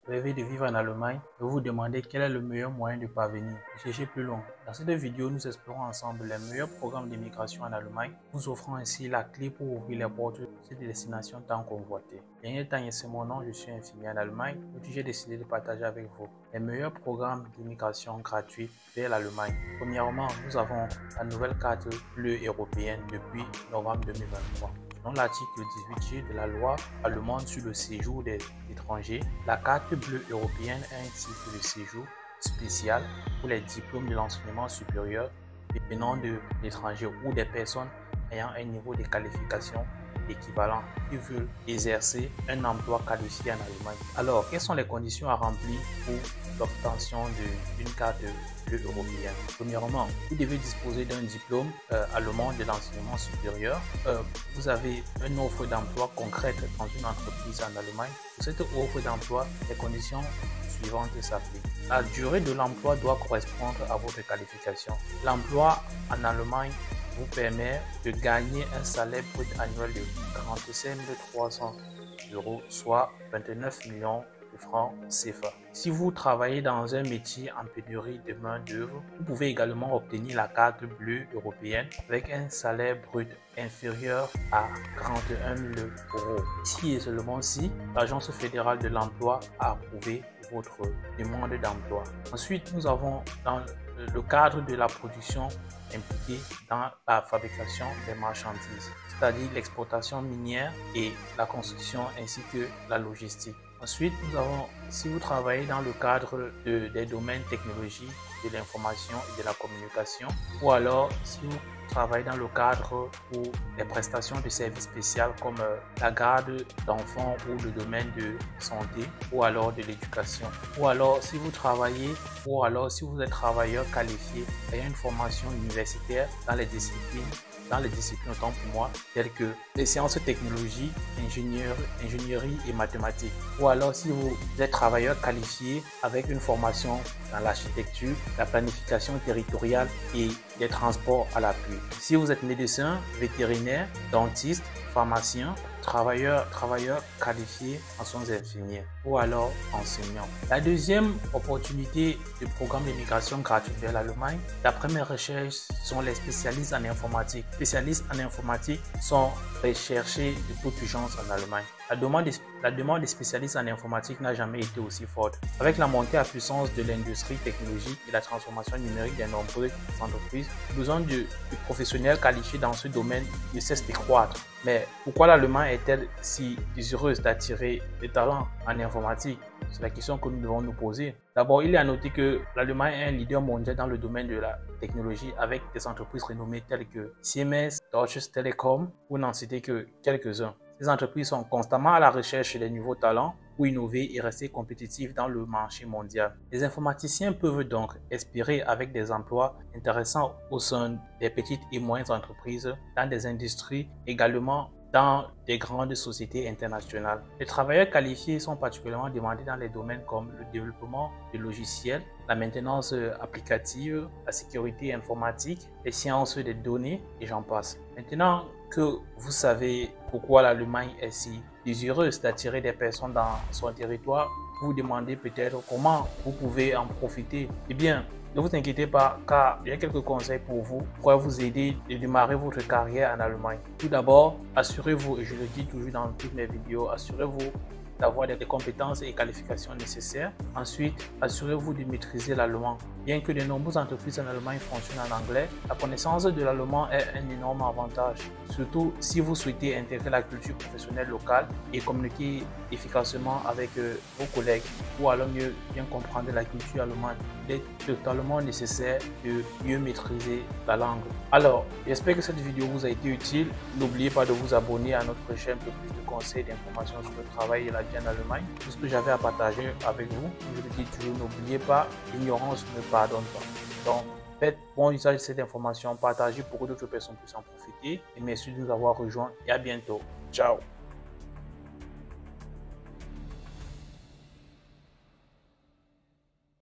Rêvez de vivre en Allemagne et vous vous demandez quel est le meilleur moyen de parvenir. Cherchez plus loin. Dans cette vidéo, nous explorons ensemble les meilleurs programmes d'immigration en Allemagne, vous offrant ainsi la clé pour ouvrir les portes de cette destination tant convoitée. Dernier temps, c'est mon nom, je suis infirmier en Allemagne. Aujourd'hui, j'ai décidé de partager avec vous les meilleurs programmes d'immigration gratuits vers l'Allemagne. Premièrement, nous avons la nouvelle carte bleue européenne depuis novembre 2023. Selon l'article 18G de la loi allemande sur le séjour des étrangers, la carte bleue européenne est un titre de séjour spécial pour les diplômes de l'enseignement supérieur venant de l'étranger ou des personnes ayant un niveau de qualification équivalent qui veulent exercer un emploi qualifié en Allemagne. Alors, quelles sont les conditions à remplir pour l'obtention d'une carte bleue européenne? Premièrement, vous devez disposer d'un diplôme allemand de l'enseignement supérieur. Vous avez une offre d'emploi concrète dans une entreprise en Allemagne. Pour cette offre d'emploi, les conditions suivantes s'appliquent. La durée de l'emploi doit correspondre à votre qualification. L'emploi en Allemagne vous permet de gagner un salaire brut annuel de 45 300 €, soit 29 millions de francs CFA. Si vous travaillez dans un métier en pénurie de main-d'œuvre, vous pouvez également obtenir la carte bleue européenne avec un salaire brut inférieur à 41 000 €. Si et seulement si l'Agence fédérale de l'emploi a approuvé votre demande d'emploi. Ensuite, nous avons dans le cadre de la production impliquée dans la fabrication des marchandises, c'est-à-dire l'exploitation minière et la construction ainsi que la logistique. Ensuite, nous avons, si vous travaillez dans le cadre des domaines technologiques, de l'information et de la communication, ou alors si vous travaillez dans le cadre pour les prestations de services spéciaux comme la garde d'enfants ou le domaine de santé, ou alors de l'éducation, ou alors si vous travaillez, ou alors si vous êtes travailleur qualifié ayant une formation universitaire dans les disciplines autant pour moi, telles que les sciences technologies, ingénierie et mathématiques. Ou alors si vous êtes travailleur qualifié avec une formation dans l'architecture, la planification territoriale et des transports à l'appui. Si vous êtes médecin, vétérinaire, dentiste, pharmacien, travailleur qualifié en soins infirmiers ou alors enseignant. La deuxième opportunité du programme d'immigration gratuite vers l'Allemagne, d'après mes recherches, sont les spécialistes en informatique. Les spécialistes en informatique sont recherchés de toute urgence en Allemagne. La demande des spécialistes en informatique n'a jamais été aussi forte. Avec la montée à puissance de l'industrie technologique et la transformation numérique des nombreuses entreprises, le besoin de professionnels qualifiés dans ce domaine ne cesse de croître. Mais pourquoi l'Allemagne est-elle si désireuse d'attirer des talents en informatique? C'est la question que nous devons nous poser. D'abord, il est à noter que l'Allemagne est un leader mondial dans le domaine de la technologie avec des entreprises renommées telles que Siemens, Deutsche Telekom, pour n'en citer que quelques-uns. Ces entreprises sont constamment à la recherche des nouveaux talents pour innover et rester compétitifs dans le marché mondial. Les informaticiens peuvent donc espérer avec des emplois intéressants au sein des petites et moyennes entreprises, dans des industries, également dans des grandes sociétés internationales. Les travailleurs qualifiés sont particulièrement demandés dans les domaines comme le développement de logiciels, la maintenance applicative, la sécurité informatique, les sciences des données et j'en passe. Maintenant que vous savez pourquoi l'Allemagne est si désireuse d'attirer des personnes dans son territoire, vous vous demandez peut-être comment vous pouvez en profiter. Eh bien, ne vous inquiétez pas car j'ai quelques conseils pour vous vous aider à démarrer votre carrière en Allemagne. Tout d'abord, assurez-vous, et je le dis toujours dans toutes mes vidéos, assurez-vous d'avoir des compétences et qualifications nécessaires. Ensuite, assurez-vous de maîtriser l'allemand. Bien que de nombreuses entreprises en Allemagne fonctionnent en anglais, la connaissance de l'allemand est un énorme avantage, surtout si vous souhaitez intégrer la culture professionnelle locale et communiquer efficacement avec vos collègues, ou alors mieux bien comprendre la culture allemande. Il est totalement nécessaire de mieux maîtriser la langue. Alors, j'espère que cette vidéo vous a été utile. N'oubliez pas de vous abonner à notre chaîne pour plus de conseils et d'informations sur le travail et la vie en Allemagne. Tout ce que j'avais à partager avec vous, je le dis toujours, n'oubliez pas, l'ignorance ne pardonne pas. Donc, faites bon usage de cette information, partagez pour que d'autres personnes puissent en profiter. Et merci de nous avoir rejoints et à bientôt. Ciao!